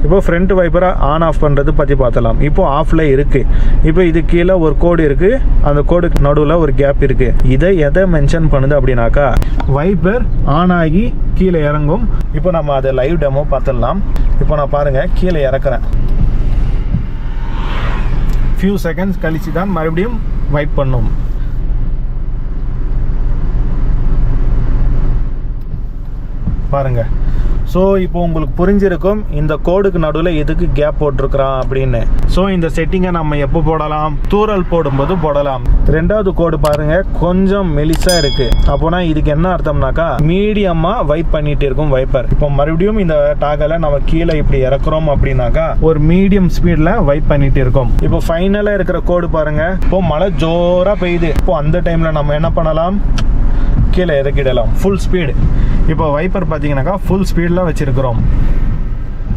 இப்போ front வைப்பரை on off பண்ணுறது பற்றி பார்த்தலாம். இப்போ ஆஃப்ல இருக்குது. இப்போ இது கீழே ஒரு கோடு இருக்குது, அந்த கோடுக்கு நடுவில் ஒரு கேப் இருக்குது. இதை எதை மென்ஷன் பண்ணுது அப்படின்னாக்கா வைப்பர் ஆன் ஆகி கீழே இறங்கும். இப்போ நம்ம அதை லைவ் டெமோ பார்த்துடலாம். இப்போ நான் பாருங்கள் கீழே இறக்குறேன். ஃபியூ செகண்ட்ஸ் கழிச்சு தான் மறுபடியும் வைப் பண்ணும். பாருங்க. ஸோ இப்போ உங்களுக்கு புரிஞ்சிருக்கும் இந்த கோடுக்கு நடுவில் எதுக்கு கேப் போட்டிருக்கிறான் அப்படின்னு. ஸோ இந்த செட்டிங்கை நம்ம எப்போ போடலாம்? தூரல் போடும்போது போடலாம். ரெண்டாவது கோடு பாருங்க கொஞ்சம் மெலிசா இருக்கு. அப்போனா இதுக்கு என்ன அர்த்தம்னாக்கா மீடியமா வைப் பண்ணிட்டு இருக்கும் வைப்பர். இப்போ மறுபடியும் இந்த டாகலை நம்ம கீழே இப்படி இறக்குறோம் அப்படின்னாக்கா ஒரு மீடியம் ஸ்பீட்ல வைப் பண்ணிட்டு இருக்கும். இப்போ ஃபைனலா இருக்கிற கோடு பாருங்க. இப்போ மழை ஜோரா பெய்யுது. இப்போ அந்த டைம்ல நம்ம என்ன பண்ணலாம்? கீழே இறக்கிடலாம் ஃபுல் ஸ்பீடு. இப்போ வைப்பர் பார்த்தீங்கன்னாக்கா ஃபுல் ஸ்பீடில் வச்சுருக்கிறோம்.